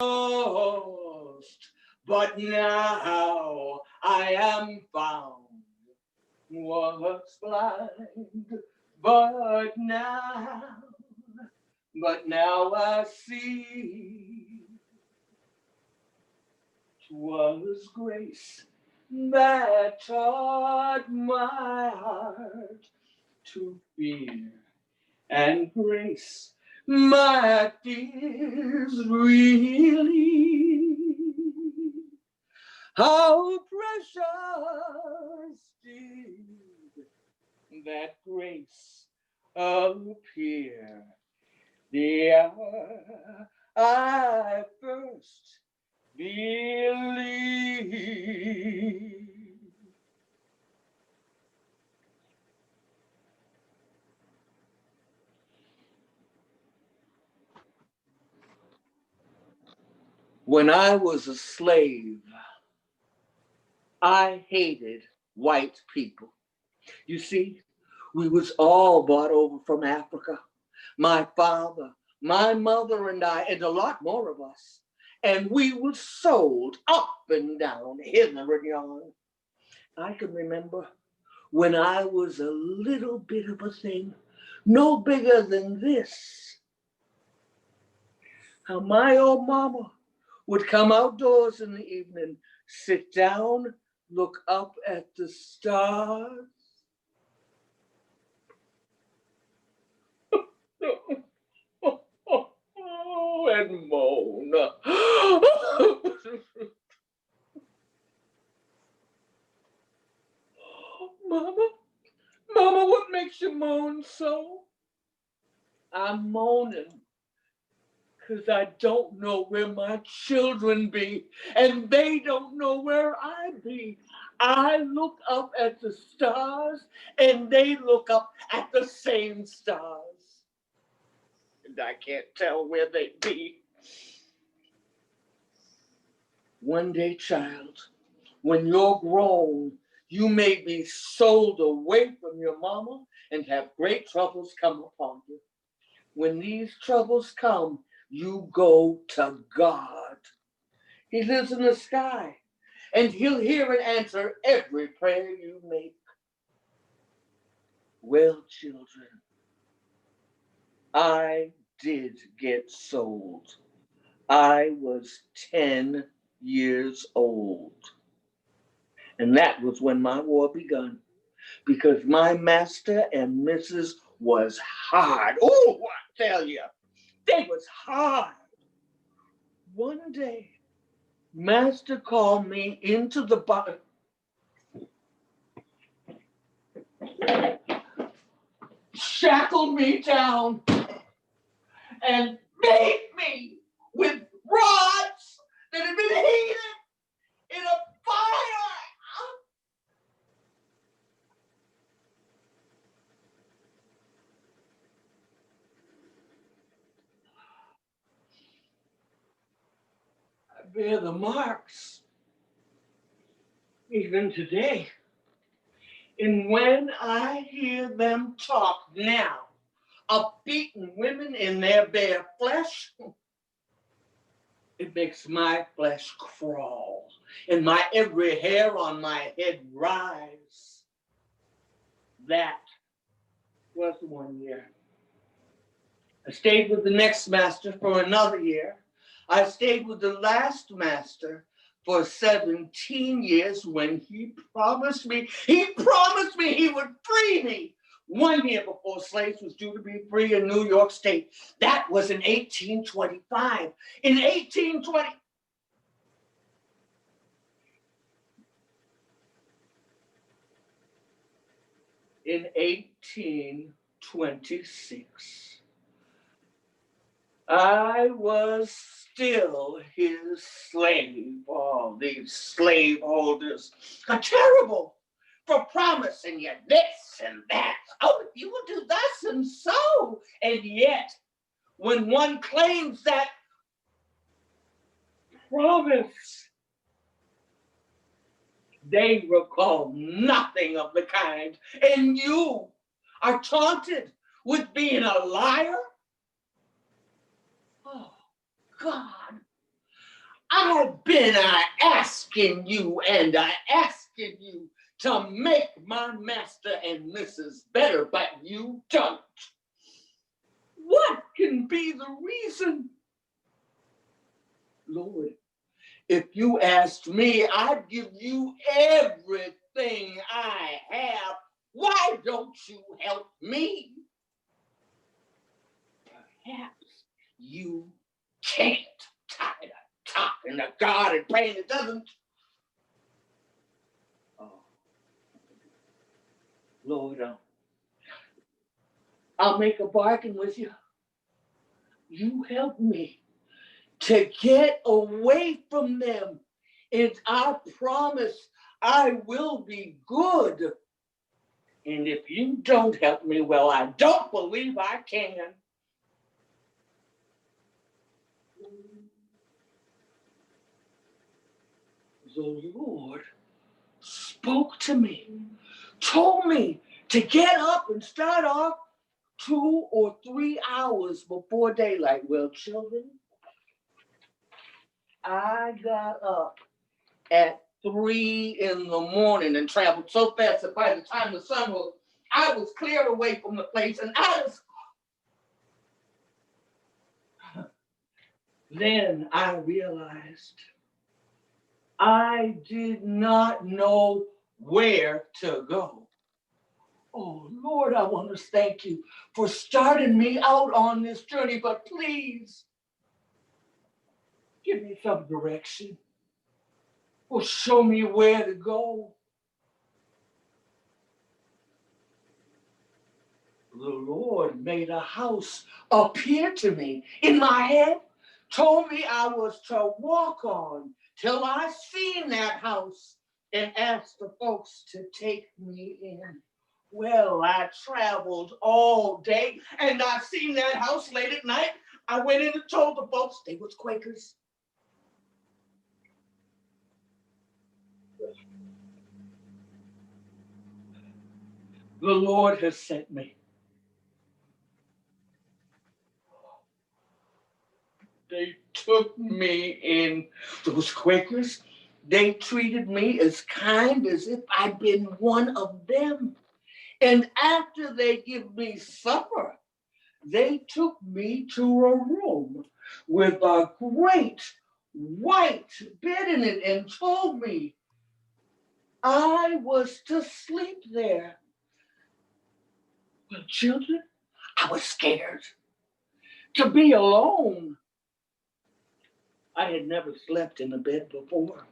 lost, but now I am found. Was blind, but now I see. 'Twas grace that taught my heart to fear, and grace my fears relieve. How precious did that grace appear the hour I first believed. When I was a slave, I hated white people. You see, we was all brought over from Africa. My father, my mother and I, and a lot more of us. And we were sold up and down, hither and yon. I can remember when I was a little bit of a thing, no bigger than this, how my old mama would come outdoors in the evening, sit down, look up at the stars. And moan. Mama, Mama, what makes you moan so? I'm moaning because I don't know where my children be, and they don't know where I be. I look up at the stars, and they look up at the same stars. And I can't tell where they be. One day, child, when you're grown, you may be sold away from your mama and have great troubles come upon you. When these troubles come, you go to God. He lives in the sky, and he'll hear and answer every prayer you make. Well, children, I did get sold. I was 10 years old. And that was when my war begun, because my master and missus was hard. Oh, I tell you, they was hard. One day, master called me into the bar, shackled me down, and beat me with rods that had been heated in a fire. I bear the marks even today. And when I hear them talk now of beating women in their bare flesh, it makes my flesh crawl and my every hair on my head rise. That was 1 year. I stayed with the next master for another year. I stayed with the last master for 17 years when he promised me he would free me 1 year before slaves was due to be free in New York State. That was in 1825. In 1820. In 1826. I was still his slave. Oh, these slaveholders are terrible for promising you this and that. Oh, you will do thus and so. And yet, when one claims that promise, they recall nothing of the kind. And you are taunted with being a liar? Oh, God. I've been asking you and asking you to make my master and missus better, but you don't. What can be the reason? Lord, if you asked me, I'd give you everything I have. Why don't you help me? Perhaps you can't. Tired of talking to God and praying it doesn't. Oh, Lord, I'll make a bargain with you. You help me to get away from them. And I promise I will be good. And if you don't help me, well, I don't believe I can. The Lord spoke to me, told me to get up and start off 2 or 3 hours before daylight. Well, children, I got up at 3 in the morning and traveled so fast that by the time the sun was, I was clear away from the place, and then I realized I did not know where to go. Oh, Lord, I want to thank you for starting me out on this journey, but please give me some direction or show me where to go. The Lord made a house appear to me in my head, told me I was to walk on till I seen that house and asked the folks to take me in. Well, I traveled all day and I seen that house late at night. I went in and told the folks they was Quakers. The Lord has sent me. They took me in. Those Quakers, they treated me as kind as if I'd been one of them. And after they give me supper, they took me to a room with a great white bed in it and told me I was to sleep there. Well, children, I was scared to be alone. I had never slept in a bed before.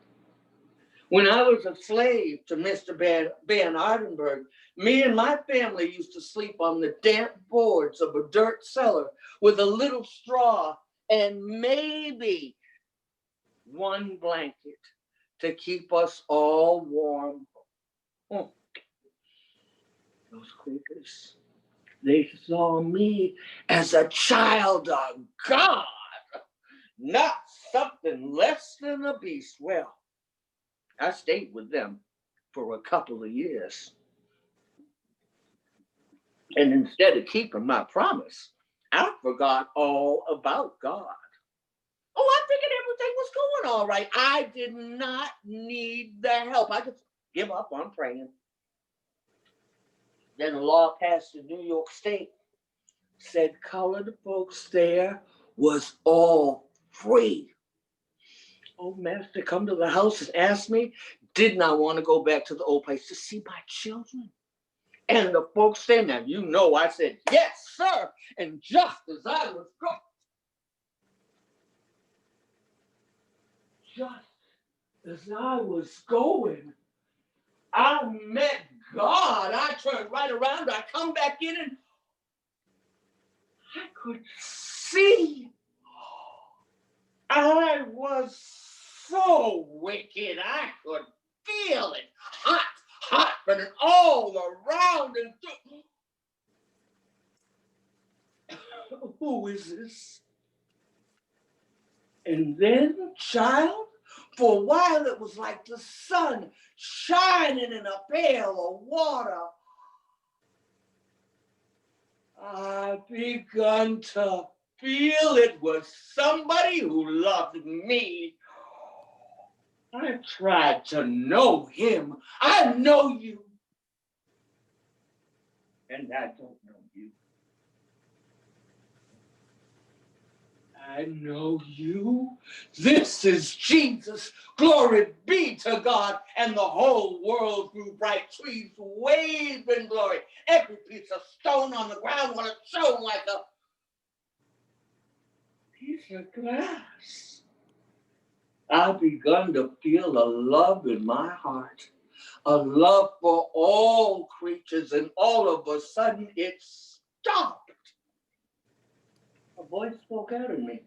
When I was a slave to Mr. Ben Ardenberg, me and my family used to sleep on the damp boards of a dirt cellar with a little straw and maybe one blanket to keep us all warm. Oh, those Quakers, they saw me as a child of God, not something less than a beast. Well, I stayed with them for a couple of years. And instead of keeping my promise, I forgot all about God. Oh, I figured everything was going all right. I did not need the help. I just give up on praying. Then a law passed in New York State, said colored folks there was all free. Old master come to the house and asked me, didn't I want to go back to the old place to see my children? And the folks saying that, you know, I said, yes, sir. And just as I was going, I met God. I turned right around. I come back in and I could see. I was so wicked. I could feel it. Hot, but all around and through. Who is this? And then, child, for a while it was like the sun shining in a pail of water. I begun to feel it was somebody who loved me. I tried to know him. I know you. And I don't know you. I know you. This is Jesus. Glory be to God. And the whole world grew bright. Trees waved in glory. Every piece of stone on the ground was shone like a piece of glass. I've begun to feel a love in my heart. A love for all creatures. And all of a sudden it stopped. A voice spoke out in me.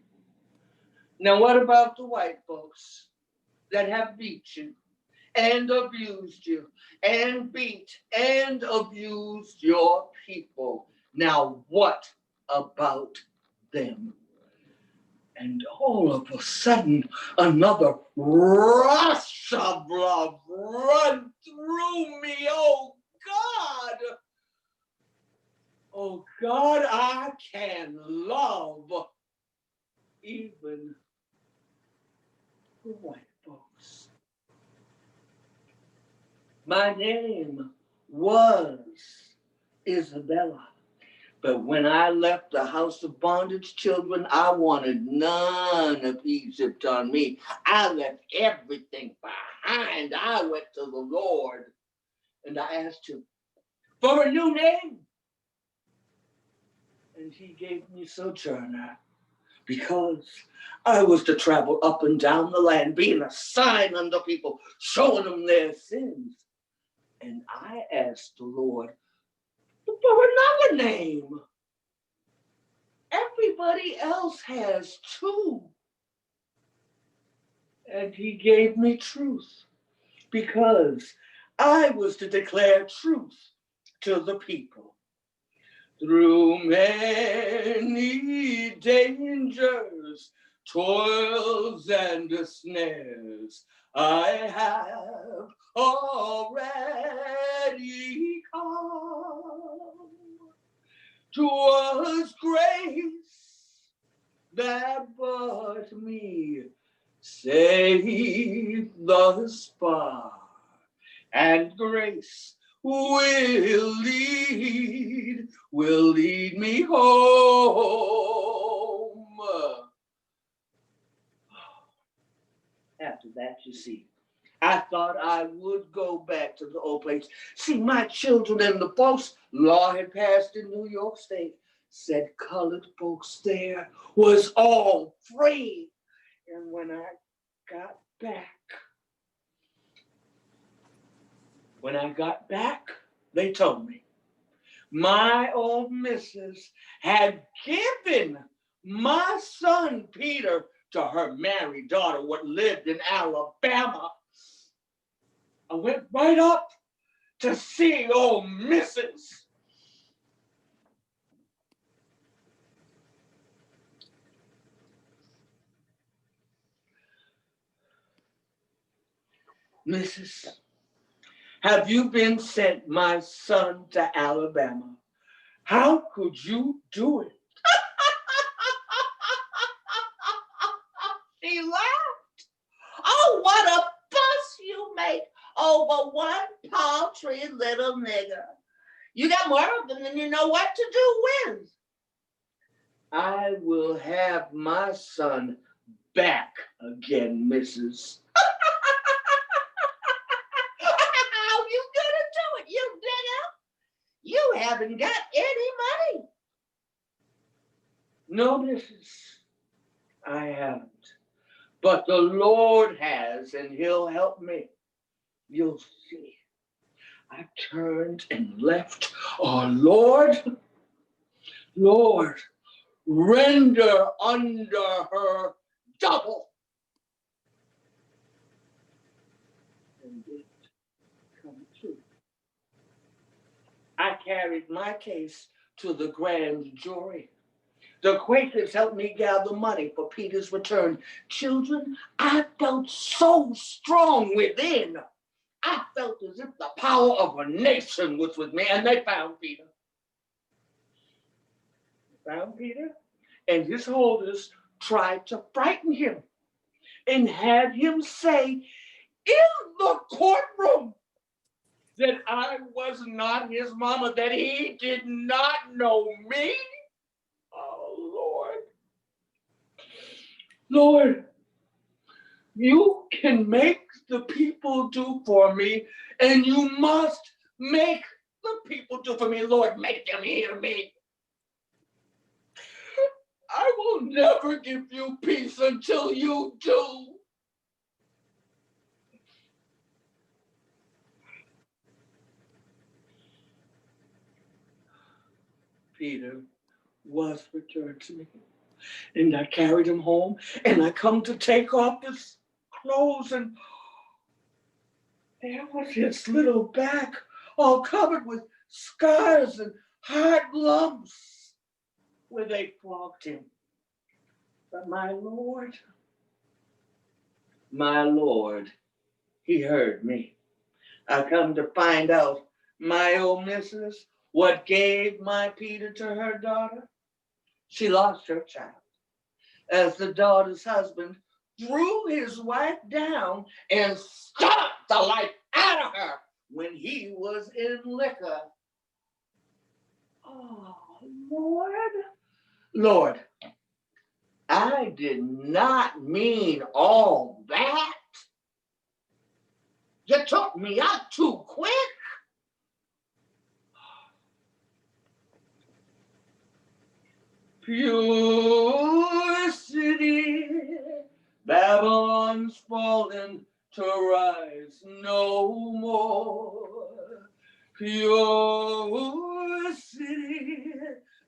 Now, what about the white folks that have beat you and abused you and beat and abused your people? Now, what about them? And all of a sudden, another rush of love run through me. Oh, God. Oh, God, I can love even the white folks. My name was Isabella. But when I left the house of bondage, children, I wanted none of Egypt on me. I left everything behind. I went to the Lord and I asked him for a new name. And he gave me Sojourner because I was to travel up and down the land, being a sign unto people, showing them their sins. And I asked the Lord for another name. Everybody else has too. And he gave me truth because I was to declare truth to the people. Through many dangers, toils, and snares, I have already come. 'Twas grace that brought me safe thus far, and grace will lead me home. After that, you see, I thought I would go back to the old place, see my children and the folks. Law had passed in New York State, said colored folks there was all free. And when I got back, they told me my old missus had given my son Peter to her married daughter, what lived in Alabama. I went right up to see old missus. Mrs., have you been sent my son to Alabama? How could you do it? She laughed. Oh, what a fuss you make over one paltry little nigger. You got more of them than you know what to do with. I will have my son back again, Mrs. How you gonna do it, you digger? You haven't got any money. No, Mrs. I haven't. But the Lord has, and he'll help me. You'll see. I turned and left. Oh, Lord, render under her double. And it come true. I carried my case to the grand jury. The Quakers helped me gather money for Peter's return. Children, I felt so strong within. I felt as if the power of a nation was with me, and they found Peter. And his holders tried to frighten him and had him say in the courtroom that I was not his mama, that he did not know me. Oh, Lord. Lord, you can make the people do for me, and you must make the people do for me. Lord, make them hear me. I will never give you peace until you do. Peter was returned to me, and I carried him home, and I come to take off his clothes, and there was his little back all covered with scars and hard lumps where they flogged him. But my Lord, he heard me. I come to find out, my old missus, what gave my Peter to her daughter? She lost her child, as the daughter's husband drew his wife down and stomped the life out of her when he was in liquor. Oh, Lord, I did not mean all that. You took me out too quick. Pure city, Babylon's fallen to rise no more. Pure city,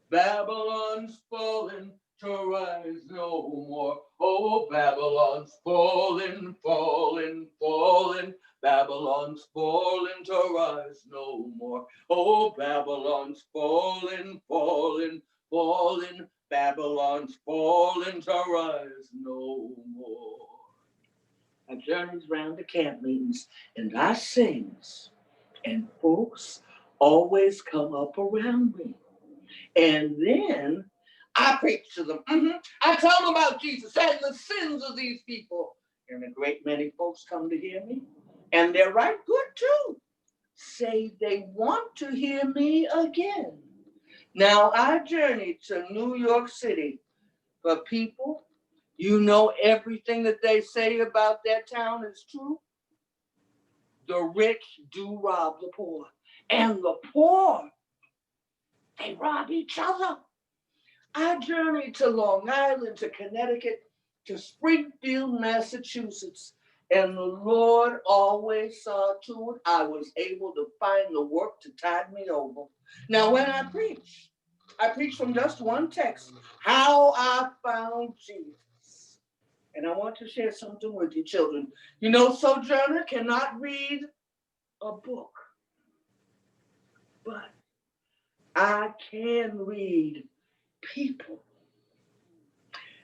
Babylon's fallen to rise no more. Oh, Babylon's fallen, fallen, fallen. Babylon's fallen to rise no more. Oh, Babylon's fallen, fallen, fallen. Babylon's fallen to rise no more. I journeys round the camp meetings and I sings, and folks always come up around me. And then I preach to them. I tell them about Jesus and the sins of these people. And a great many folks come to hear me. And they're right good too. Say they want to hear me again. Now I journeyed to New York City. But people, you know everything that they say about that town is true. The rich do rob the poor. And the poor, they rob each other. I journeyed to Long Island, to Connecticut, to Springfield, Massachusetts, and the Lord always saw to it I was able to find the work to tide me over. Now, when I preach from just one text, how I found Jesus. And I want to share something with you, children. You know, Sojourner cannot read a book, but I can read people.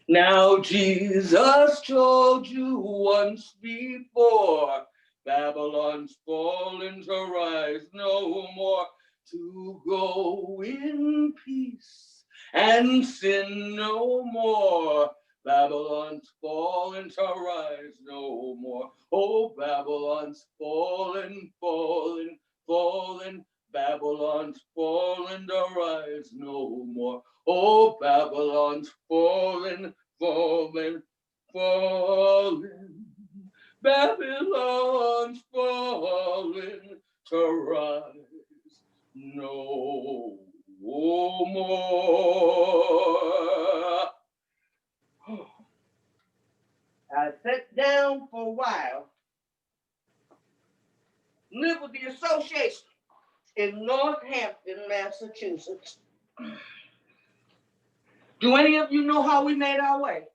Now Jesus told you once before, Babylon's fallen to rise no more, to go in peace and sin no more. Babylon's fallen to rise no more. Oh, Babylon's fallen, fallen, fallen. Babylon's fallen to rise no more. Oh, Babylon's fallen, fallen, fallen. Babylon's fallen to rise no more. I sat down for a while, lived with the association in Northampton, Massachusetts. Do any of you know how we made our way?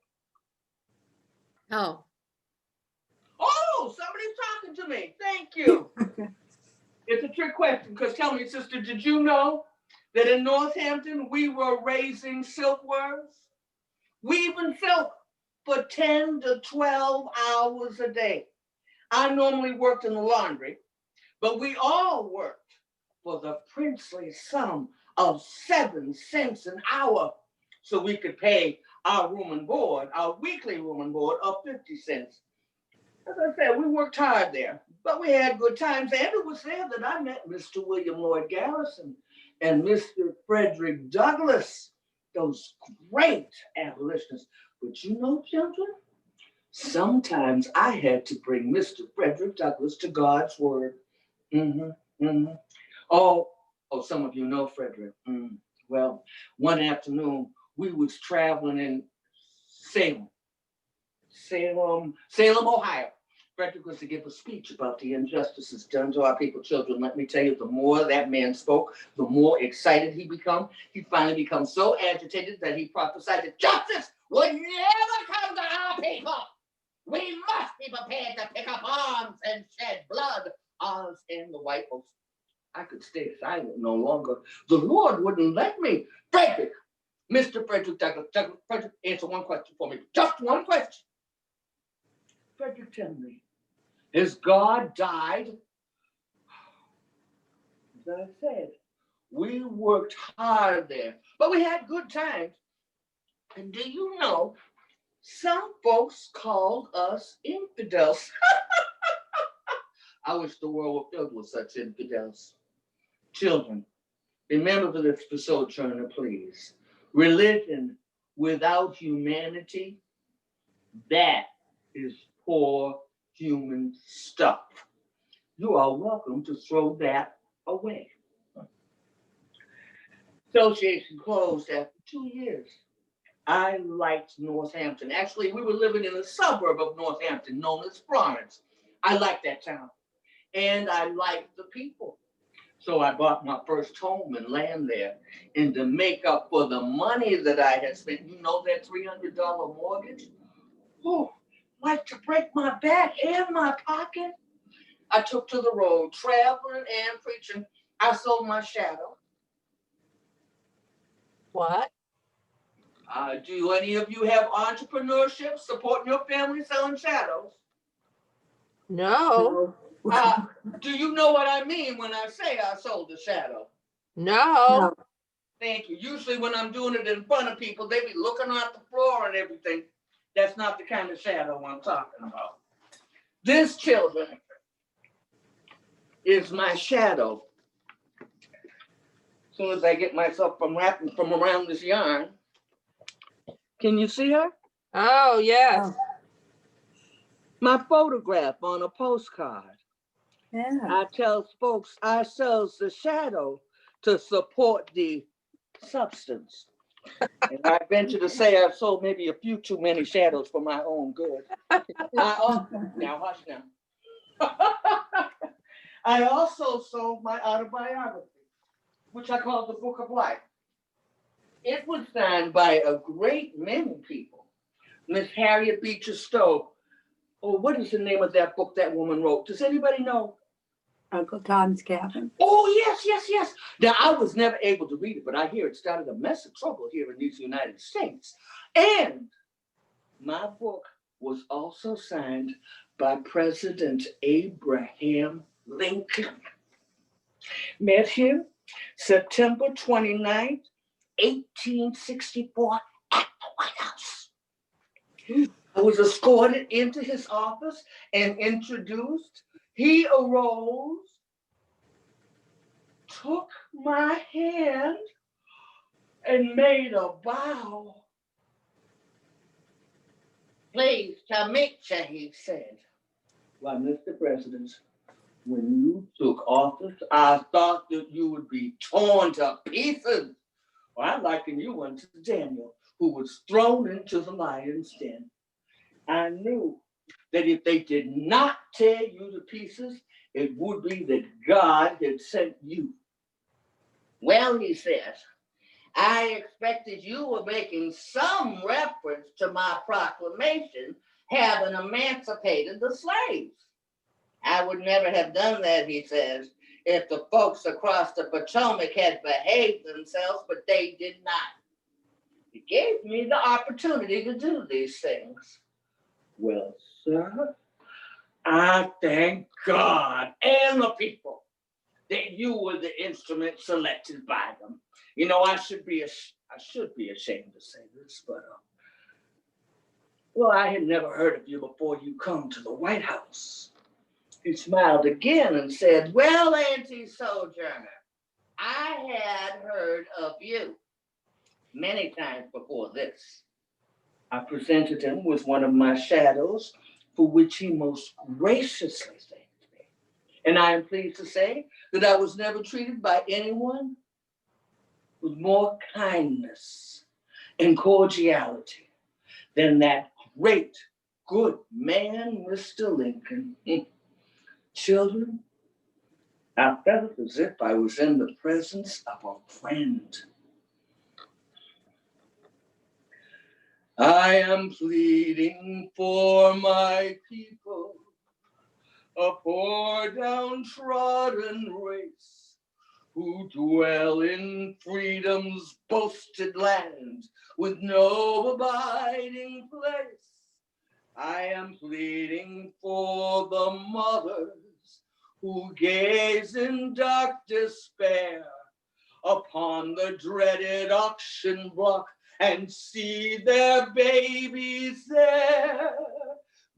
Oh. Oh, somebody's talking to me. Thank you. It's a trick question, because tell me, sister, did you know that in Northampton we were raising silkworms? Weaving silk for 10 to 12 hours a day. I normally worked in the laundry, but we all worked for the princely sum of 7 cents an hour, so we could pay our room and board, our weekly room and board of 50 cents. As I said, we worked hard there, but we had good times. And it was there that I met Mr. William Lloyd Garrison and Mr. Frederick Douglass, those great abolitionists. But you know, children, sometimes I had to bring Mr. Frederick Douglass to God's word. Mm-hmm, mm-hmm. Oh, some of you know Frederick. Well, one afternoon we was traveling in Salem, Ohio. Frederick was to give a speech about the injustices done to our people. Children, let me tell you, the more that man spoke, the more excited he become. He finally becomes so agitated that he prophesied that justice would never come to our people. We must be prepared to pick up arms and shed blood. Us and the white folks. I could stay silent no longer. The Lord wouldn't let me. Frederick, Mr. Frederick Douglass, Frederick, answer one question for me. Just one question. Frederick, tell me, has God died? As I said, we worked hard there, but we had good times. And do you know, some folks called us infidels. I wish the world were filled with such infidels. Children, remember this for Sojourner, please. Religion without humanity, that is poor human stuff. You are welcome to throw that away. Association closed after 2 years. I liked Northampton. Actually, we were living in a suburb of Northampton known as Florence. I liked that town. And I liked the people. So I bought my first home and land there. And to make up for the money that I had spent, you know that $300 mortgage? Oh, like to break my back and my pocket. I took to the road, traveling and preaching. I sold my shadow. What? Do any of you have entrepreneurship, supporting your family, selling shadows? No. Do you know what I mean when I say I sold a shadow? No. Thank you. Usually when I'm doing it in front of people, they be looking at the floor and everything. That's not the kind of shadow I'm talking about. This, children, is my shadow. As soon as I get myself from wrapping from around this yarn. Can you see her? Oh, yes. My photograph on a postcard. Yeah. I tell folks I sells the shadow to support the substance. And I venture to say I've sold maybe a few too many shadows for my own good. Now, hush now. I also sold my autobiography, which I call the Book of Life. It was signed by a great many people. Miss Harriet Beecher Stowe. Oh, what is the name of that book that woman wrote? Does anybody know? Uncle Tom's Cabin. Oh, yes. Now, I was never able to read it, but I hear it started a mess of trouble here in these United States. And my book was also signed by President Abraham Lincoln. Met him September 29th, 1864 at the White House. I was escorted into his office and introduced. He arose, took my hand, and made a bow. Pleased to meet you, he said. Why, Mr. President, when you took office, I thought that you would be torn to pieces. Well, I liken you unto Daniel, who was thrown into the lion's den. I knew that if they did not tear you to pieces, it would be that God had sent you. Well, he says, I expected you were making some reference to my proclamation having emancipated the slaves. I would never have done that, he says, if the folks across the Potomac had behaved themselves, but they did not. He gave me the opportunity to do these things. Well, sir, I thank God and the people that you were the instrument selected by them. You know, I should be ashamed to say this, but Well, I had never heard of you before you come to the White House. He smiled again and said, well, Auntie Sojourner, I had heard of you many times before this. I presented him with one of my shadows, for which he most graciously thanked me. And I am pleased to say that I was never treated by anyone with more kindness and cordiality than that great, good man, Mr. Lincoln. Children, I felt as if I was in the presence of a friend. I am pleading for my people, a poor downtrodden race who dwell in freedom's boasted land with no abiding place. I am pleading for the mothers who gaze in dark despair upon the dreaded auction block and see their babies there.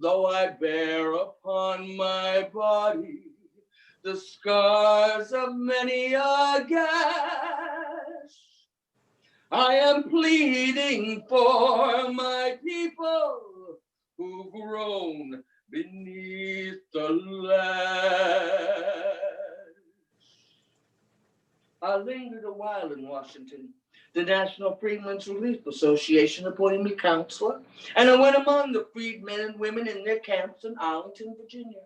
Though I bear upon my body the scars of many a gash, I am pleading for my people who groan beneath the lash. I lingered a while in Washington. The National Freedmen's Relief Association appointed me counselor, and I went among the freedmen and women in their camps in Arlington, Virginia.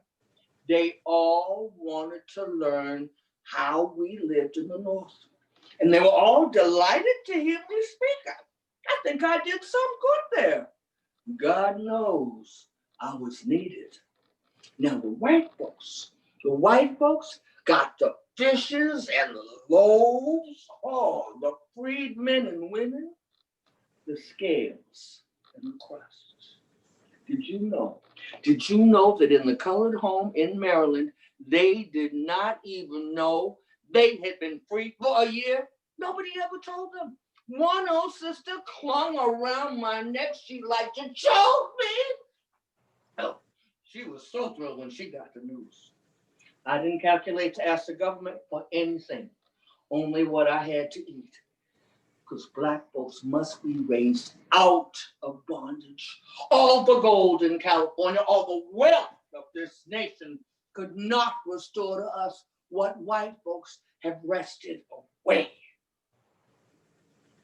They all wanted to learn how we lived in the North, and they were all delighted to hear me speak. I think I did some good there. God knows I was needed. Now the white folks got the fishes and the loaves, oh, the freedmen and women, the scales and the crusts. Did you know that in the colored home in Maryland, they did not even know they had been free for a year? Nobody ever told them. One old sister clung around my neck. She like to choke me. Oh, she was so thrilled when she got the news. I didn't calculate to ask the government for anything, only what I had to eat. Because Black folks must be raised out of bondage. All the gold in California, all the wealth of this nation could not restore to us what white folks have wrested away.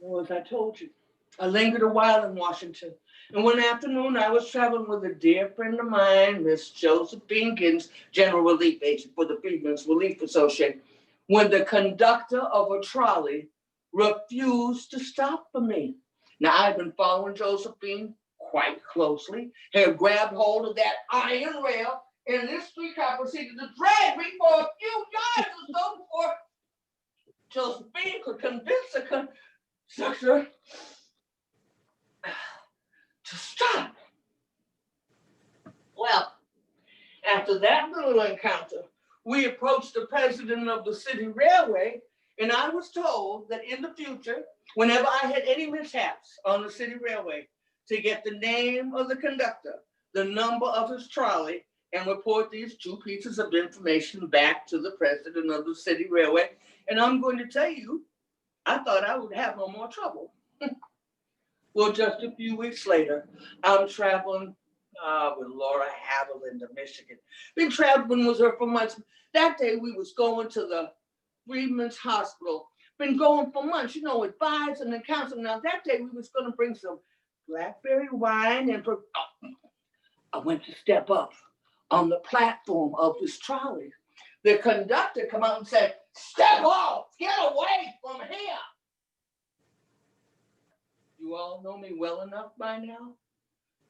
Well, as I told you, I lingered a while in Washington. And one afternoon, I was traveling with a dear friend of mine, Miss Josephine Gibbs, General Relief Agent for the Freedmen's Relief Association, when the conductor of a trolley refused to stop for me. Now, I've been following Josephine quite closely, had grabbed hold of that iron rail, and this streetcar proceeded to drag me for a few yards or so before Josephine could convince the conductor to stop. Well, after that little encounter, we approached the president of the city railway, and I was told that in the future, whenever I had any mishaps on the city railway, to get the name of the conductor, the number of his trolley, and report these two pieces of information back to the president of the city railway. And I'm going to tell you, I thought I would have no more trouble. Well, just a few weeks later, I'm traveling with Laura Haviland to Michigan. Been traveling with her for months. That day we was going to the Freedmen's Hospital. Been going for months, advising and counseling. Now that day we was going to bring some blackberry wine and I went to step up on the platform of this trolley. The conductor come out and said, "Step off, get away from here." You all know me well enough by now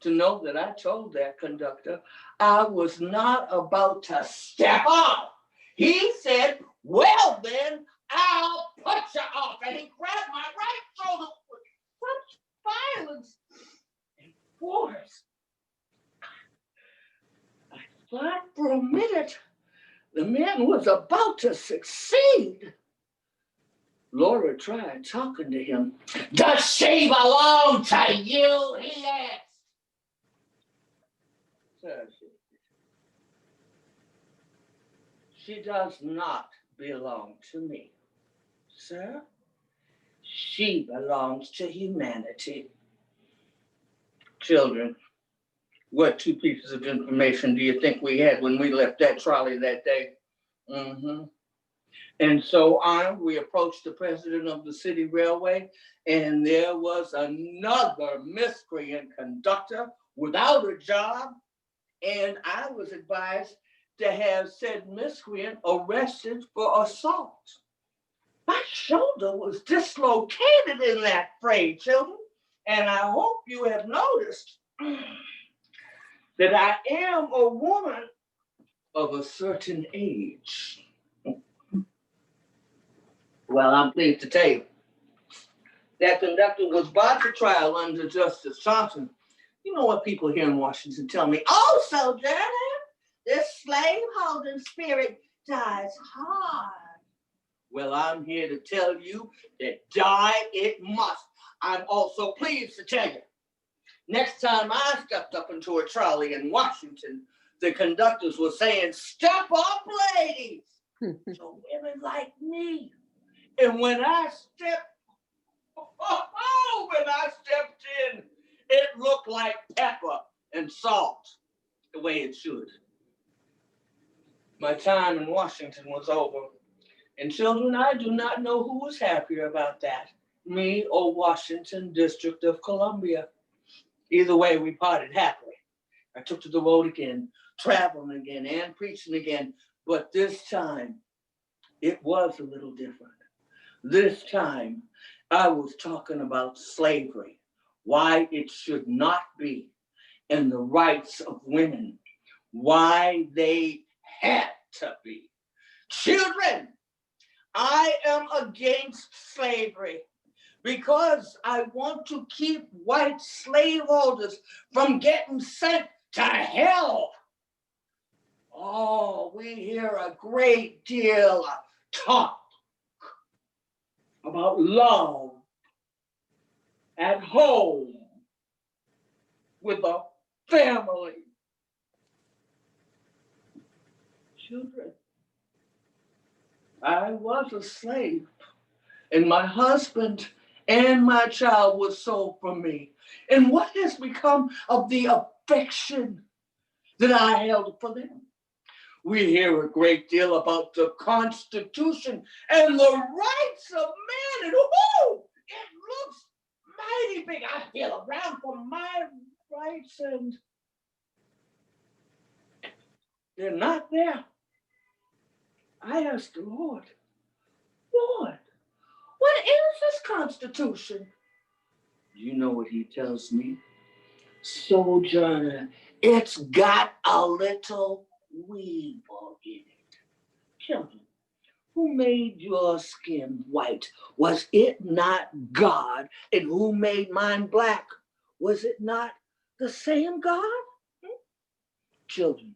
to know that I told that conductor I was not about to step off. He said, "Well then, I'll put you off." And he grabbed my right shoulder with such violence and force. I thought for a minute the man was about to succeed. Laura tried talking to him. "Does she belong to you?" he asked. sir, she does not belong to me, sir. She belongs to humanity. Children, what two pieces of information do you think we had when we left that trolley that day? Mm-hmm. And so we approached the president of the city railway, and there was another miscreant conductor without a job, and I was advised to have said miscreant arrested for assault. My shoulder was dislocated in that fray, children, and I hope you have noticed that I am a woman of a certain age. Well, I'm pleased to tell you that conductor was brought to trial under Justice Johnson. You know what people here in Washington tell me? Oh, Sojourner, this slave-holding spirit dies hard. Well, I'm here to tell you that die it must. I'm also pleased to tell you, next time I stepped up into a trolley in Washington, the conductors were saying, "Step up, ladies," to women like me. And when I stepped in, it looked like pepper and salt, the way it should. My time in Washington was over. And children, I do not know who was happier about that, me or Washington District of Columbia. Either way, we parted happily. I took to the road again, traveling again, and preaching again. But this time, it was a little different. This time, I was talking about slavery, why it should not be, and the rights of women, why they had to be. Children, I am against slavery because I want to keep white slaveholders from getting sent to hell. Oh, we hear a great deal of talk about love at home with a family. Children, I was a slave, and my husband and my child were sold from me. And what has become of the affection that I held for them? We hear a great deal about the Constitution and the rights of man, and it looks mighty big. I feel around for my rights, and they're not there. I asked the Lord, "Lord, what is this Constitution?" You know what he tells me? "Sojourner, it's got a little weevil in it." Children, who made your skin white? Was it not God? And who made mine black? Was it not the same God? Children,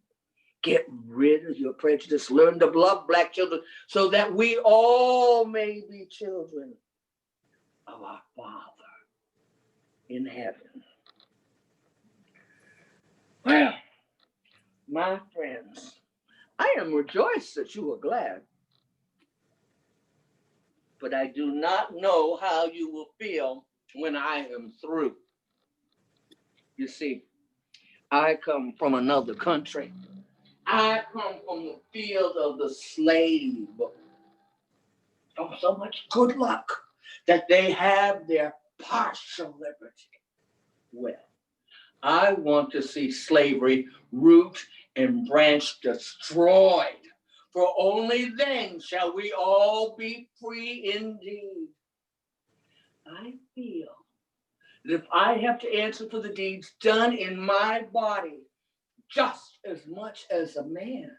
get rid of your prejudice. Learn to love black children so that we all may be children of our Father in heaven. Well, my friends, I am rejoiced that you are glad, but I do not know how you will feel when I am through. You see, I come from another country. I come from the field of the slave. Oh, so much good luck that they have their partial liberty. Well, I want to see slavery root and branch destroyed, for only then shall we all be free indeed. I feel that if I have to answer for the deeds done in my body just as much as a man,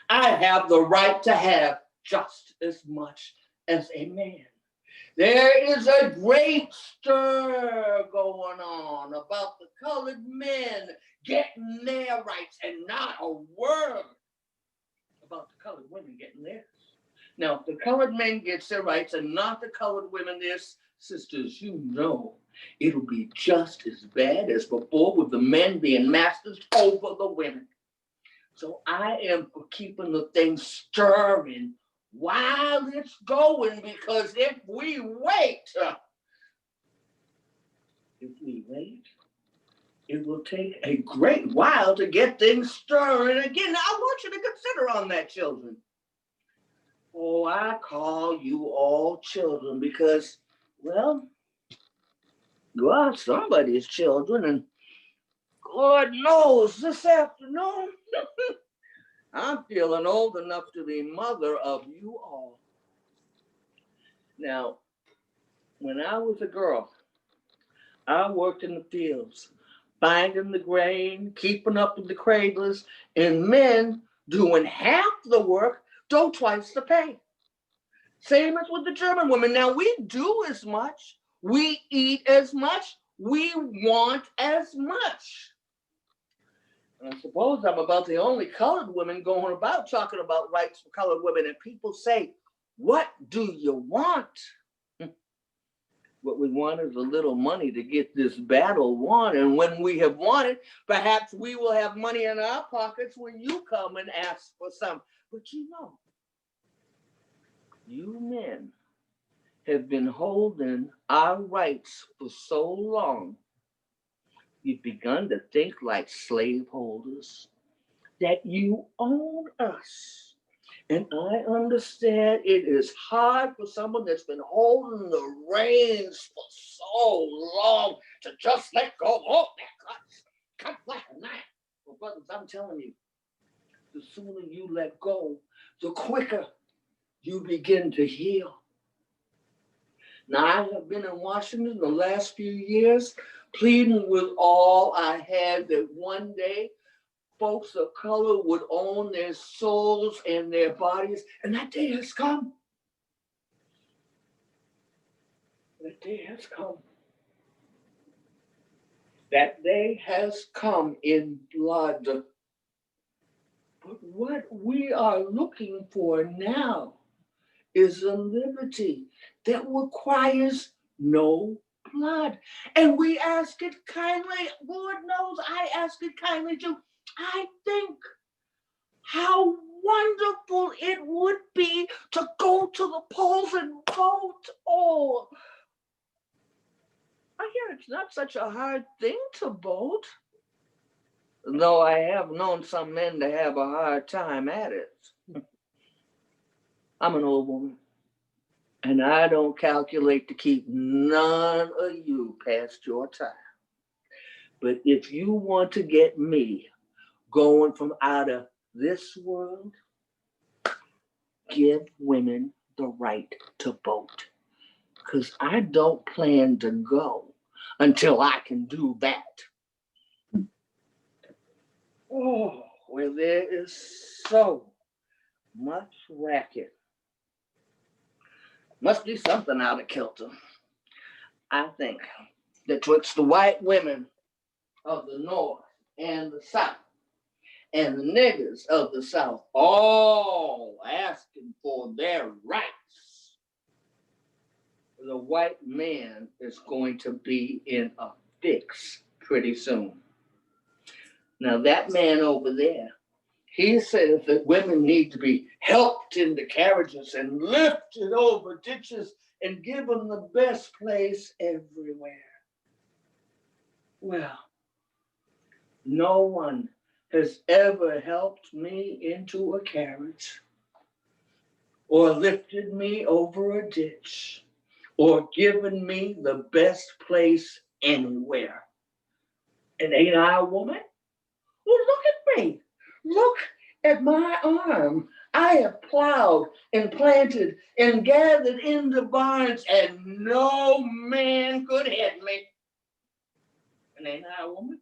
I have the right to have just as much as a man. There is a great stir going on about the colored men getting their rights, and not a word about the colored women getting theirs. Now, if the colored men get their rights and not the colored women, there's Sisters, you know it'll be just as bad as before with the men being masters over the women. So I am for keeping the thing stirring while it's going, because if we wait, it will take a great while to get things stirring again. Now, I want you to consider on that, children. Oh, I call you all children because, well, you are somebody's children, and Lord knows this afternoon, I'm feeling old enough to be mother of you all. Now, when I was a girl, I worked in the fields, finding the grain, keeping up with the cradlers, and men doing half the work, though twice the pay. Same as with the German women. Now, we do as much, we eat as much, we want as much. And I suppose I'm about the only colored woman going about talking about rights for colored women. And people say, what do you want? What we want is a little money to get this battle won. And when we have won it, perhaps we will have money in our pockets when you come and ask for some. But you know, you men have been holding our rights for so long, you've begun to think like slaveholders, that you own us. And I understand it is hard for someone that's been holding the reins for so long to just let go. Oh, that cut like a knife. Well, brothers, I'm telling you, the sooner you let go, the quicker you begin to heal. Now, I have been in Washington the last few years, pleading with all I had that one day folks of color would own their souls and their bodies, and that day has come. That day has come. That day has come in blood. But what we are looking for now is a liberty that requires no blood. And we ask it kindly. Lord knows I ask it kindly too. I think how wonderful it would be to go to the polls and vote. Oh, I hear it's not such a hard thing to vote. Though I have known some men to have a hard time at it. I'm an old woman, and I don't calculate to keep none of you past your time. But if you want to get me going from out of this world, give women the right to vote. Because I don't plan to go until I can do that. Oh, well, there is so much racket. Must be something out of kilter. I think that twixt the white women of the North and the South and the niggers of the South all asking for their rights, the white man is going to be in a fix pretty soon. Now that man over there, he says that women need to be helped into carriages and lifted over ditches and given the best place everywhere. Well, no one has ever helped me into a carriage or lifted me over a ditch or given me the best place anywhere. And ain't I a woman? Well, look at me. Look at my arm. I have plowed and planted and gathered in the barns, and no man could hit me. And ain't I a woman?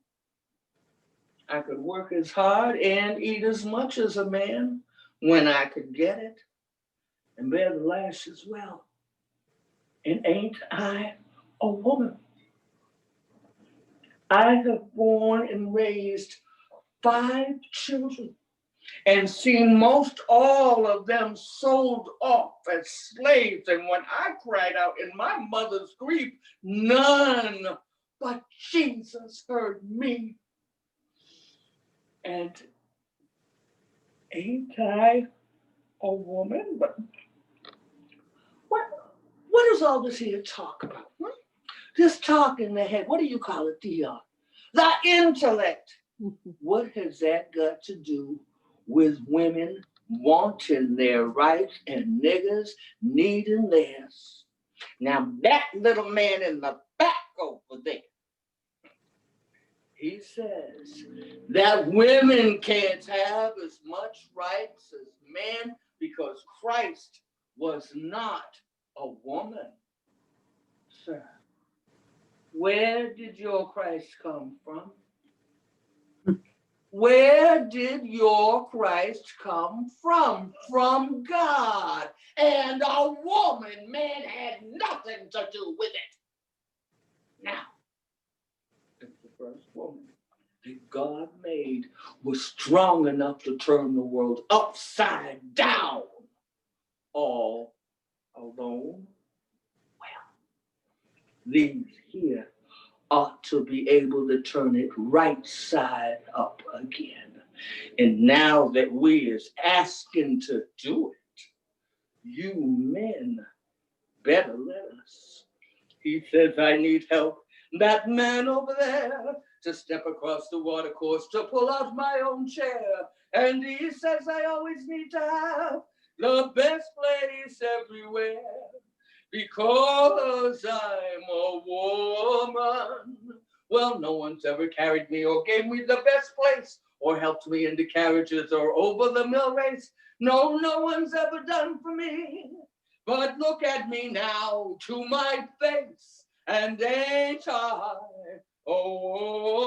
I could work as hard and eat as much as a man when I could get it, and bear the lash as well. And ain't I a woman? I have born and raised 5 children, and seen most all of them sold off as slaves. And when I cried out in my mother's grief, none but Jesus heard me. And ain't I a woman? But what is all this here talk about? This talk in the head, what do you call it? The intellect. What has that got to do with women wanting their rights and niggas needing theirs? Now that little man in the back over there, he says that women can't have as much rights as men because Christ was not a woman. Sir, where did your Christ come from? Where did your Christ come from? From God. And a woman, man had nothing to do with it. Now, if the first woman that God made was strong enough to turn the world upside down all alone, well, these here ought to be able to turn it right side up again. And now that we is asking to do it, you men better let us. He says, I need help. That man over there to step across the water course to pull out my own chair. And he says, I always need to have the best place everywhere. Because I'm a woman. Well, no one's ever carried me or gave me the best place or helped me into carriages or over the mill race. No, no one's ever done for me. But look at me now to my face, and ain't I a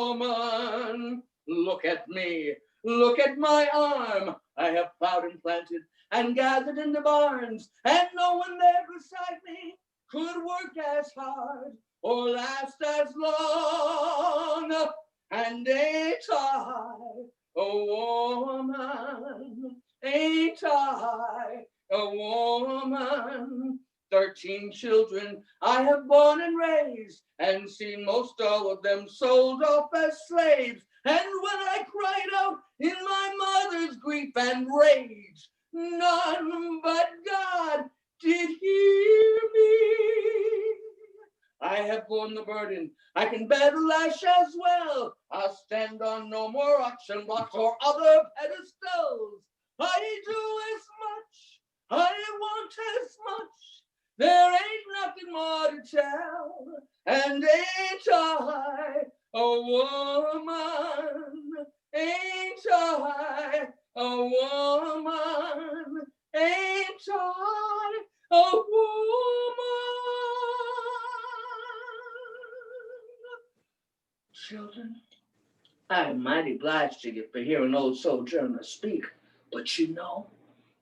woman? Look at me, look at my arm. I have plowed and planted and gathered in the barns, and no one there beside me could work as hard or last as long. And ain't I a woman? Ain't I a woman? 13 children I have born and raised, and seen most all of them sold off as slaves. And when I cried out in my mother's grief and rage, none but God did hear me. I have borne the burden. I can bear the lash as well. I'll stand on no more auction blocks or other pedestals. I do as much. I want as much. There ain't nothing more to tell. And ain't I a woman? Ain't I a woman? Ain't I a woman? Children, I'm mighty obliged to you for hearing old Sojourner speak, but you know,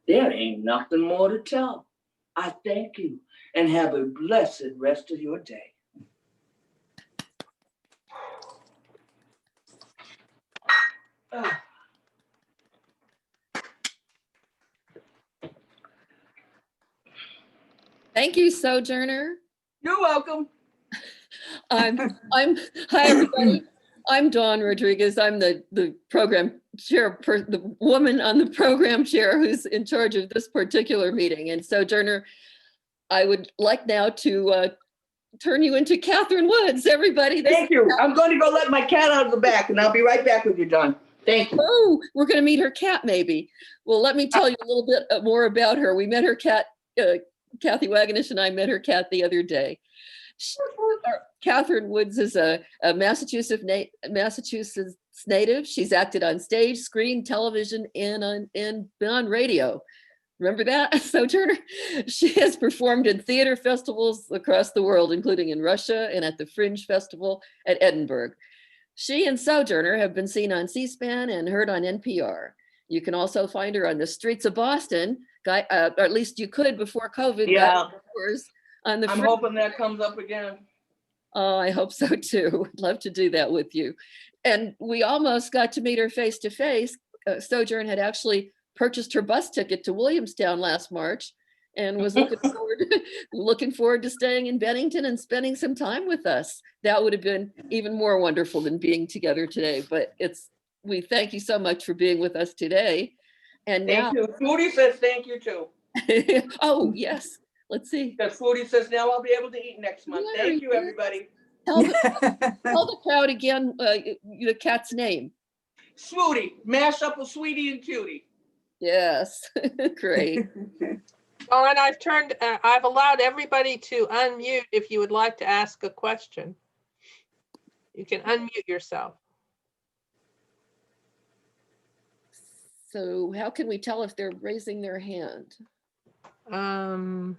there ain't nothing more to tell. I thank you and have a blessed rest of your day. Thank you, Sojourner. You're welcome. Hi everybody. I'm Dawn Rodriguez. I'm the program chair, the woman on the program chair who's in charge of this particular meeting. And Sojourner, I would like now to turn you into Kathryn Woods. Everybody. Thank you. I'm going to go let my cat out of the back, and I'll be right back with you, Dawn. Thank you. Oh, we're going to meet her cat, maybe. Well, let me tell you a little bit more about her. We met her cat. Kathy Wagenish and I met her cat the other day. Kathryn Woods is a Massachusetts native. She's acted on stage, screen, television, and on radio. Remember that, Sojourner? She has performed in theater festivals across the world, including in Russia and at the Fringe Festival at Edinburgh. She and Sojourner have been seen on C-SPAN and heard on NPR. You can also find her on the streets of Boston, or at least you could before COVID. Yeah. On the I'm hoping that comes up again. Oh, I hope so too. I'd love to do that with you. And we almost got to meet her face to face Sojourner had actually purchased her bus ticket to Williamstown last March and was looking forward to staying in Bennington and spending some time with us. That would have been even more wonderful than being together today. But we thank you so much for being with us today. And now, Thank you. Foodie says thank you too. oh yes, let's see. Because Foodie says now I'll be able to eat next month. Very Thank you, good. everybody. Tell the crowd again the cat's name. Swootie, mash up a sweetie and cutie. Yes, great. Oh, and I've allowed everybody to unmute if you would like to ask a question. You can unmute yourself. So how can we tell if they're raising their hand? You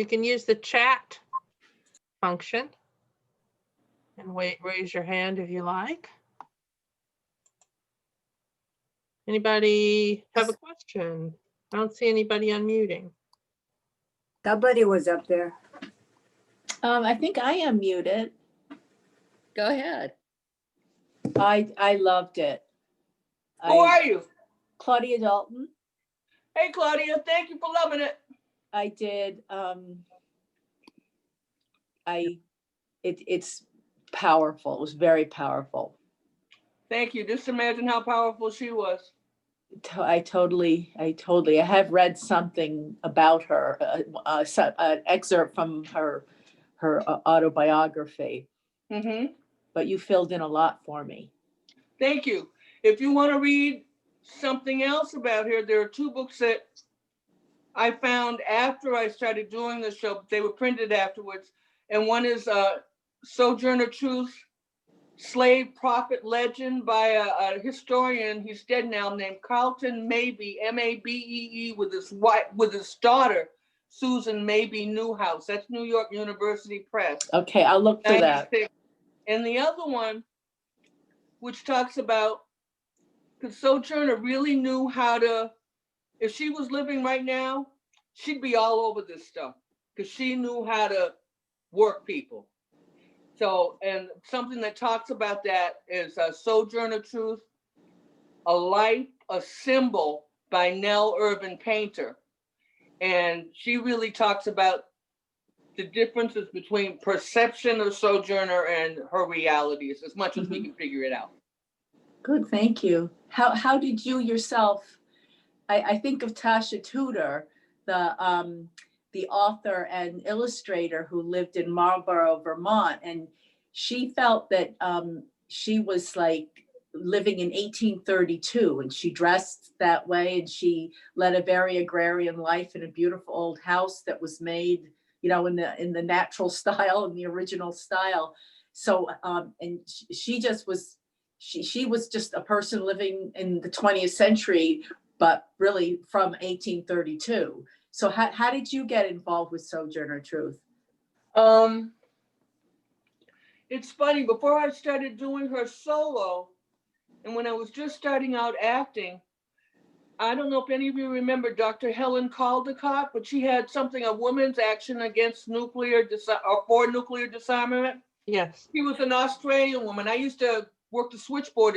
can use the chat function and raise your hand if you like. Anybody have a question? I don't see anybody unmuting. Somebody was up there. I think I am muted. Go ahead. I loved it. Who are you? Claudia Dalton. Hey, Claudia, thank you for loving it. I did. It's powerful. It was very powerful. Thank you. Just imagine how powerful she was. I have read something about her, an excerpt from her autobiography, Mm-hmm. but you filled in a lot for me. Thank you. If you want to read something else about her, there are 2 books that I found after I started doing the show. They were printed afterwards. And one is Sojourner Truth, Slave Prophet Legend by a historian. He's dead now, named Carlton Mabee, Mabee, with his daughter, Susan Mabee Newhouse. That's New York University Press. Okay, I'll look for that. 96. And the other one, which talks about, because Sojourner really knew how to, if she was living right now, she'd be all over this stuff because she knew how to work people. So, and something that talks about that is Sojourner Truth, A Life, a Symbol by Nell Irvin Painter. And she really talks about the differences between perception of Sojourner and her realities as much as we can figure it out. Good, thank you. How did you yourself? I think of Tasha Tudor, the author and illustrator who lived in Marlborough, Vermont, and she felt that she was like living in 1832, and she dressed that way, and she led a very agrarian life in a beautiful old house that was made, in the natural style, in the original style. So, and she just was. She was just a person living in the 20th century, but really from 1832. So how did you get involved with Sojourner Truth? It's funny, before I started doing her solo, and when I was just starting out acting, I don't know if any of you remember Dr. Helen Caldecott, but she had something, a women's action against for nuclear disarmament. Yes. She was an Australian woman. I used to work the switchboard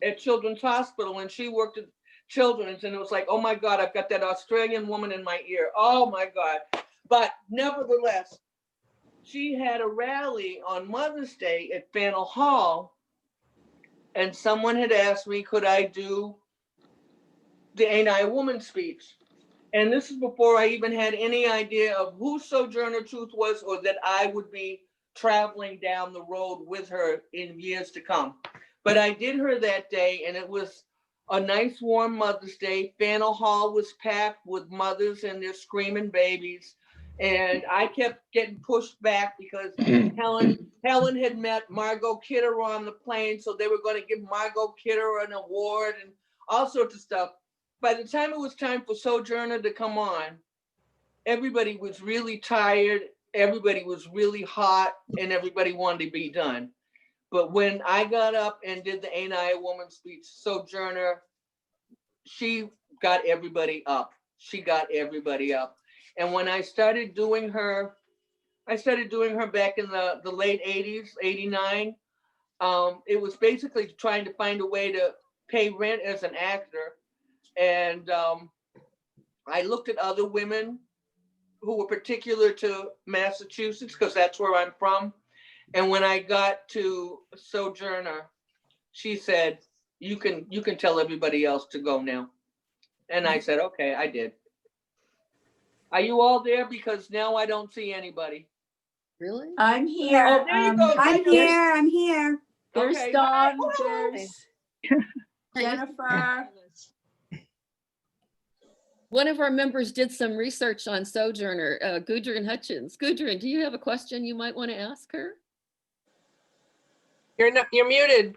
at Children's Hospital, and she worked at Children's, and it was like, oh my God, I've got that Australian woman in my ear. Oh my God. But nevertheless, she had a rally on Mother's Day at Faneuil Hall, and someone had asked me, could I do the Ain't I a Woman speech? And this is before I even had any idea of who Sojourner Truth was, or that I would be traveling down the road with her in years to come. But I did her that day, and it was a nice warm Mother's Day. Faneuil Hall was packed with mothers and their screaming babies. And I kept getting pushed back because Helen had met Margot Kidder on the plane, so they were going to give Margot Kidder an award and all sorts of stuff. By the time it was time for Sojourner to come on, everybody was really tired, everybody was really hot, and everybody wanted to be done. But when I got up and did the Ain't I a Woman speech, Sojourner, she got everybody up. She got everybody up. And when I started doing her back in the late 80s, 89. It was basically trying to find a way to pay rent as an actor. And I looked at other women who were particular to Massachusetts, because that's where I'm from. And when I got to Sojourner, she said, you can tell everybody else to go now. And I said, okay, I did. Are you all there? Because now I don't see anybody. Really? I'm here. Oh, there you go. I'm here, I'm here. There's Okay. Dawn, Hello. there's Jennifer. One of our members did some research on Sojourner, Gudrun Hutchins. Gudrun, do you have a question you might want to ask her? You're muted,